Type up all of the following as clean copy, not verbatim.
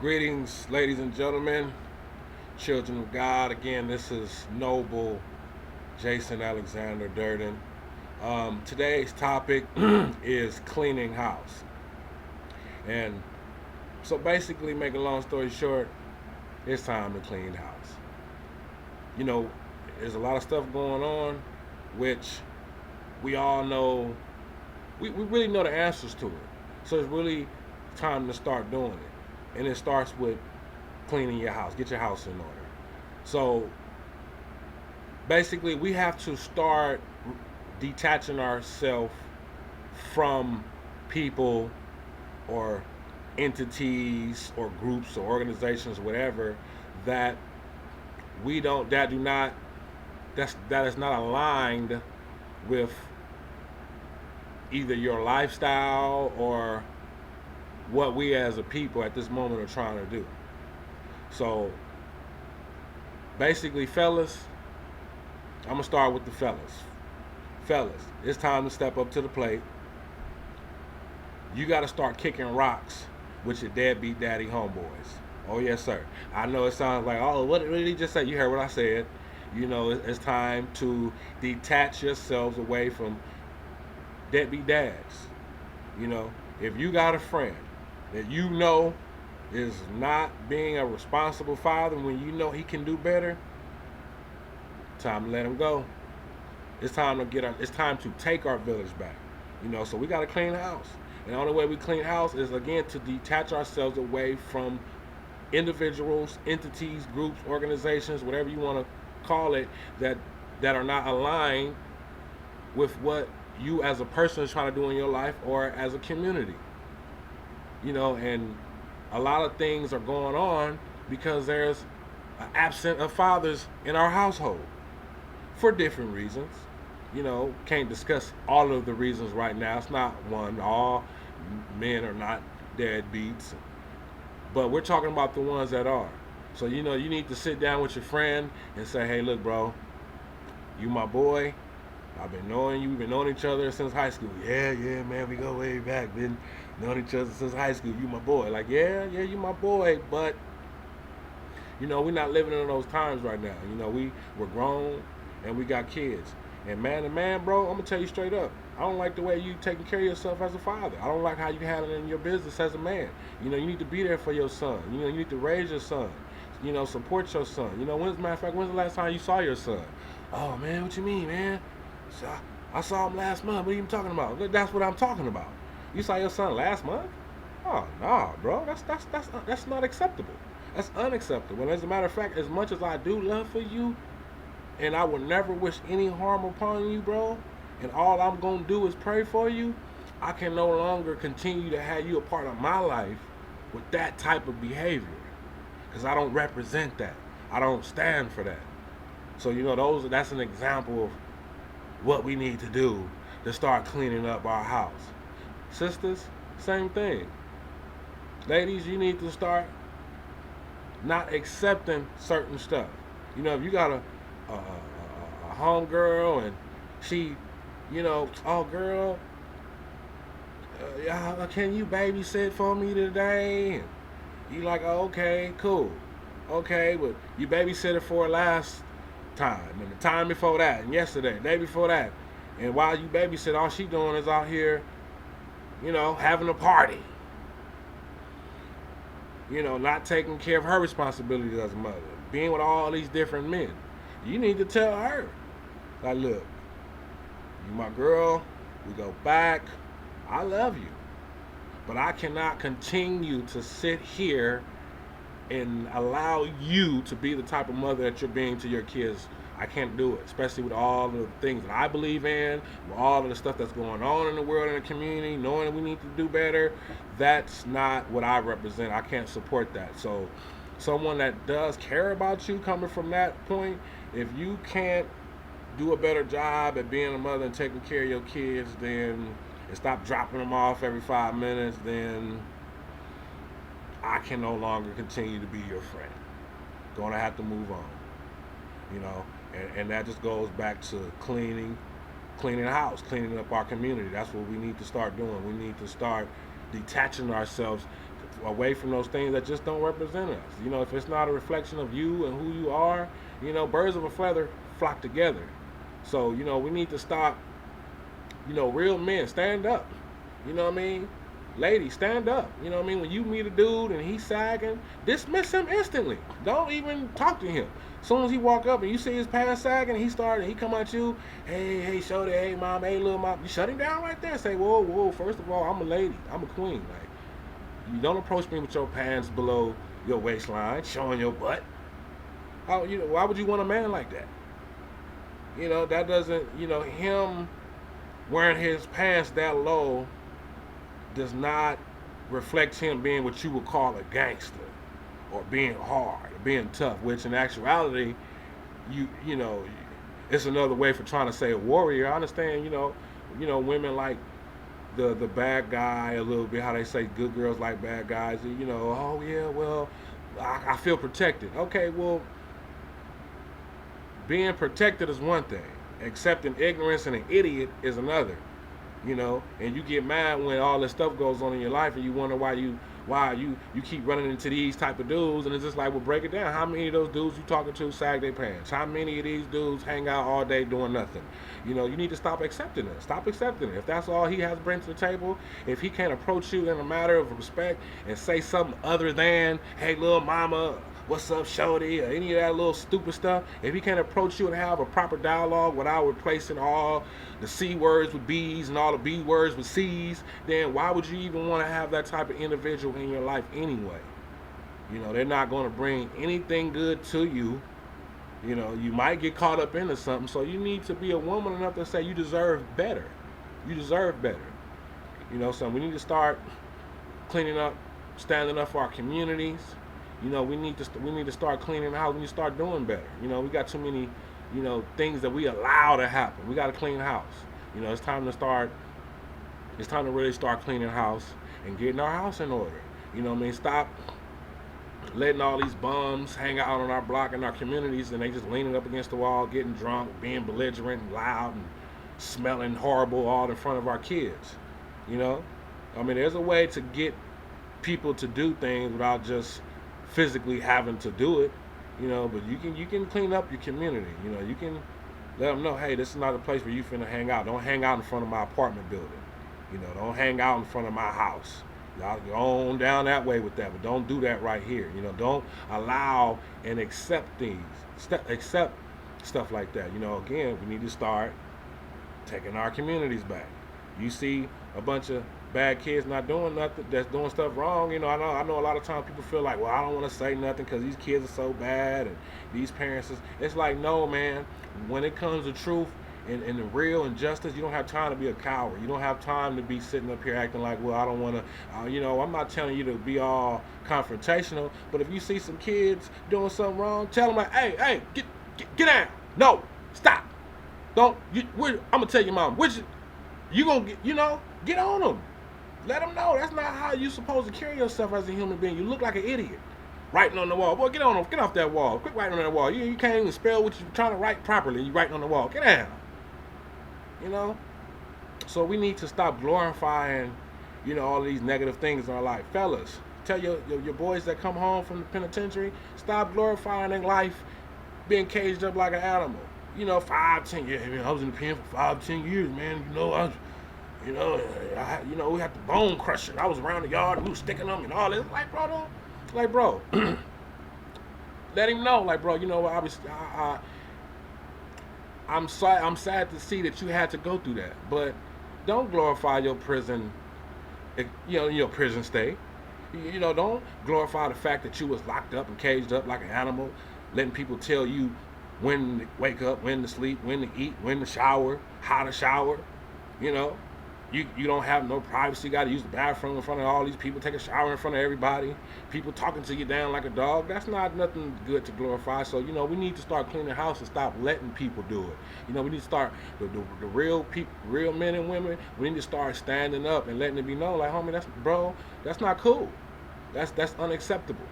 Greetings, ladies and gentlemen, children of God. Again, this is Noble Jason Alexander Durden. Today's topic is cleaning house. And so basically, make a long story short, it's time to clean house. You know, there's a lot of stuff going on, which we all know, we really know the answers to it. So it's really time to start doing it. And it starts with cleaning your house, get your house in order. So basically, we have to start detaching ourselves from people or entities or groups or organizations, whatever, that we don't, that do not, that is not aligned with either your lifestyle or what we as a people at this moment are trying to do. So basically, fellas, I'm gonna start with the fellas. Fellas, it's time to step up to the plate. You got to start kicking rocks with your deadbeat daddy homeboys. Oh yes, sir. I know it sounds like, oh, what did he just say? You heard what I said. You know, it's time to detach yourselves away from deadbeat dads. You know, if you got a friend that you know is not being a responsible father when you know he can do better, time to let him go. It's time to take our village back. You know, so we got to clean house. And the only way we clean house is again to detach ourselves away from individuals, entities, groups, organizations, whatever you want to call it, that are not aligned with what you as a person is trying to do in your life or as a community. You know, and a lot of things are going on because there's an absence of fathers in our household for different reasons. You know, can't discuss all of the reasons right now. It's not one. All men are not deadbeats, but we're talking about the ones that are. So you know, you need to sit down with your friend and say, "Hey, look, bro, you my boy. I've been knowing you. We've been knowing each other since high school. Yeah, yeah, man, we go way back. Been knowing each other since high school. You my boy. Like, yeah, yeah, you my boy. But you know, we're not living in those times right now. You know, we're grown and we got kids. And man to man, bro, I'm gonna tell you straight up. I don't like the way you taking care of yourself as a father. I don't like how you handle in your business as a man. You know, you need to be there for your son. You know, you need to raise your son. You know, support your son. You know, when's matter of fact, when's the last time you saw your son? Oh man, what you mean, man? So, I saw him last month. What are you talking about? That's what I'm talking about. You saw your son last month? Oh no, bro. That's not acceptable. That's unacceptable. And as a matter of fact, as much as I do love for you, and I would never wish any harm upon you, bro, and all I'm gonna do is pray for you, I can no longer continue to have you a part of my life with that type of behavior. Because I don't represent that. I don't stand for that. So you know, that's an example of what we need to do to start cleaning up our house. Sisters, same thing. Ladies, you need to start not accepting certain stuff. You know, if you got a home girl and she, you know, oh girl, can you babysit for me today? And you like, oh, okay, cool, okay, but you babysitted for last time and the time before that and yesterday, the day before that, and while you babysit, all she doing is out here, you know, having a party. You know, not taking care of her responsibilities as a mother, being with all these different men. You need to tell her, like, look, you my girl, we go back, I love you, but I cannot continue to sit here and allow you to be the type of mother that you're being to your kids. I can't do it, especially with all of the things that I believe in, with all of the stuff that's going on in the world and the community, knowing that we need to do better. That's not what I represent. I can't support that. So, someone that does care about you coming from that point, if you can't do a better job at being a mother and taking care of your kids, then and stop dropping them off every 5 minutes, then I can no longer continue to be your friend. Gonna have to move on, you know. And that just goes back to cleaning the house, cleaning up our community. That's what we need to start doing. We need to start detaching ourselves away from those things that just don't represent us. You know, if it's not a reflection of you and who you are, you know, birds of a feather flock together. So, you know, we need to stop, you know, real men, stand up. You know what I mean? Ladies, stand up. You know what I mean? When you meet a dude and he's sagging, dismiss him instantly. Don't even talk to him. As soon as he walk up and you see his pants sagging, he come at you, hey, shorty, hey, mom, hey, little mom. You shut him down right there and say, whoa, first of all, I'm a lady. I'm a queen. Like, you don't approach me with your pants below your waistline, showing your butt. Why would you want a man like that? You know, that doesn't, you know, him wearing his pants that low does not reflect him being what you would call a gangster or being hard or being tough, which in actuality, you know, it's another way for trying to say a warrior. I understand, you know, women like the bad guy a little bit, how they say good girls like bad guys, you know, oh yeah, well, I feel protected. Okay, well, being protected is one thing. Accepting ignorance and an idiot is another. You know, and you get mad when all this stuff goes on in your life and you wonder why you keep running into these type of dudes, and it's just like, well, break it down. How many of those dudes you talking to sag their pants? How many of these dudes hang out all day doing nothing? You know, you need to stop accepting it. Stop accepting it. If that's all he has to bring to the table, if he can't approach you in a matter of respect and say something other than, hey, little mama, what's up, shorty, or any of that little stupid stuff, if he can't approach you and have a proper dialogue without replacing all the C words with B's and all the B words with C's, then why would you even want to have that type of individual in your life anyway? You know, they're not going to bring anything good to you. You know, you might get caught up into something, so you need to be a woman enough to say you deserve better. You deserve better. You know, so we need to start cleaning up, standing up for our communities. You know, we need to start cleaning the house. We need to start doing better. You know, we got too many, you know, things that we allow to happen. We got to clean the house. You know, it's time to really start cleaning the house and getting our house in order. You know what I mean? Stop letting all these bums hang out on our block and our communities, and they just leaning up against the wall, getting drunk, being belligerent and loud and smelling horrible all in front of our kids. You know? I mean, there's a way to get people to do things without just physically having to do it, you know, but you can clean up your community. You know, you can let them know, hey, this is not a place where you finna hang out. Don't hang out in front of my apartment building. You know, don't hang out in front of my house. Y'all go on down that way with that, but don't do that right here. You know, don't allow and accept things, accept stuff like that. You know, again, we need to start taking our communities back. You see a bunch of bad kids not doing nothing, that's doing stuff wrong. You know, I know a lot of times people feel like, well, I don't want to say nothing because these kids are so bad and these parents it's like, no, man, when it comes to truth and the real injustice, you don't have time to be a coward. You don't have time to be sitting up here acting like, well, I don't want to, you know, I'm not telling you to be all confrontational, but if you see some kids doing something wrong, tell them like, hey, get down. No, stop. I'm gonna tell your mom, you gonna get, you know, get on them. Let them know that's not how you supposed to carry yourself as a human being. You look like an idiot. Writing on the wall. Boy, get off that wall. Quit writing on that wall. You can't even spell what you're trying to write properly. You writing on the wall. Get down. You know? So we need to stop glorifying, you know, all these negative things in our life. Fellas, tell your boys that come home from the penitentiary, stop glorifying their life being caged up like an animal. You know, 5, 10 years. Man, I was in the pen for 5, 10 years, man. You know, we had the bone crusher. I was around the yard and we was sticking them and all this. Like, bro, let him know. Like, bro, you know, obviously, I'm sad to see that you had to go through that. But don't glorify your prison, your prison stay. You know, don't glorify the fact that you was locked up and caged up like an animal, letting people tell you when to wake up, when to sleep, when to eat, when to shower, how to shower. You know, you don't have no privacy. You got to use the bathroom in front of all these people, take a shower in front of everybody, people talking to you down like a dog. That's not nothing good to glorify. So, you know, we need to start cleaning the house and stop letting people do it. You know, we need to start, the real people, real men and women, we need to start standing up and letting it be known, like, homie, that's not cool. That's unacceptable.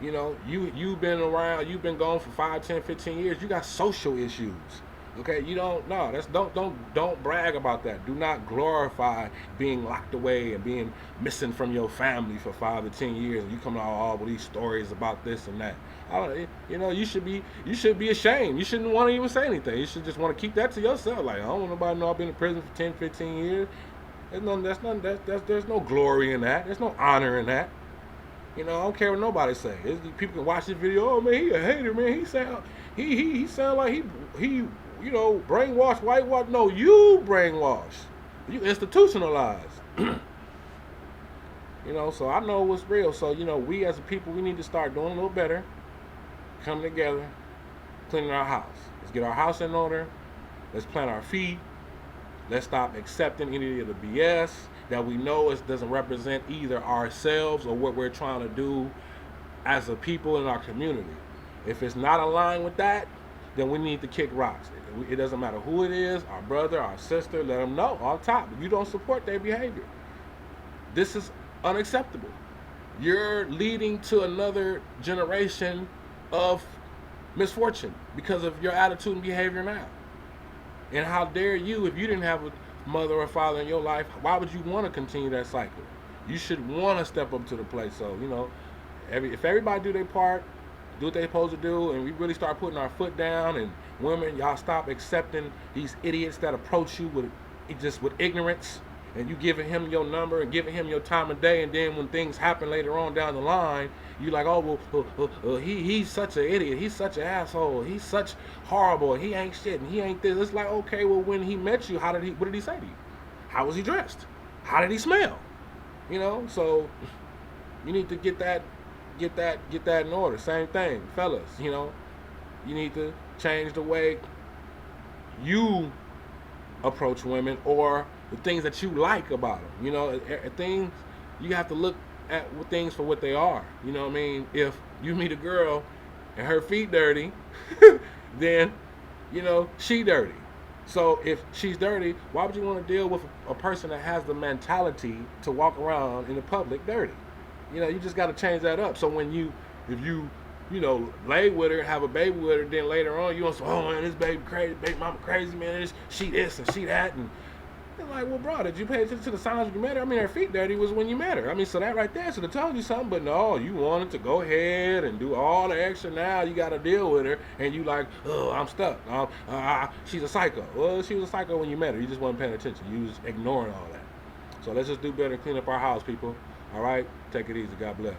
You know, you've been around, you've been gone for 5, 10, 15 years. You got social issues. Okay, you don't no, that's don't brag about that. Do not glorify being locked away and being missing from your family for 5 to 10 years. And you coming out all with these stories about this and that. You know, you should be ashamed. You shouldn't want to even say anything. You should just want to keep that to yourself. Like I don't want nobody to know I've been in prison for 10, 15 years. There's no glory in that. There's no honor in that. You know, I don't care what nobody say. People can watch this video. Oh man, he a hater, man. He sound like he brainwash, whitewash. No, you brainwash. You institutionalize. So I know what's real. So we as a people, we need to start doing a little better. Come together, cleaning our house. Let's get our house in order. Let's plant our feet. Let's stop accepting any of the BS that we know doesn't represent either ourselves or what we're trying to do as a people in our community. If it's not aligned with that, then we need to kick rocks. It doesn't matter who it is, our brother, our sister, let them know on top. If you don't support their behavior, this is unacceptable. You're leading to another generation of misfortune because of your attitude and behavior now. And how dare you, if you didn't have a mother or father in your life, why would you want to continue that cycle? You should want to step up to the plate. So, if everybody do their part, do what they're supposed to do, and we really start putting our foot down, and women, y'all stop accepting these idiots that approach you with ignorance, and you giving him your number and giving him your time of day, and then when things happen later on down the line, you like, oh well, he's such an idiot, he's such an asshole, he's such horrible, he ain't shit, and he ain't this. It's like, okay, well, when he met you, what did he say to you? How was he dressed? How did he smell? So you need to get that in order. Same thing, fellas. You need to change the way you approach women or the things that you like about them. Things you have to look at things for what they are. You know what I mean? If you meet a girl and her feet dirty, then she dirty. So if she's dirty, why would you want to deal with a person that has the mentality to walk around in the public dirty? You just got to change that up. So if you lay with her, have a baby with her, then later on you want to say, oh man, this baby crazy, baby mama crazy, man, she this and she that, and they're like, well, bro, did you pay attention to the signs when you met her? I mean, her feet dirty was when you met her. I mean, so that right there should have told you something, but no, you wanted to go ahead and do all the extra. Now you got to deal with her, and you like, oh, I'm stuck. She's a psycho. Well, she was a psycho when you met her. You just wasn't paying attention. You was ignoring all that. So let's just do better and clean up our house, people. All right? Take it easy. God bless.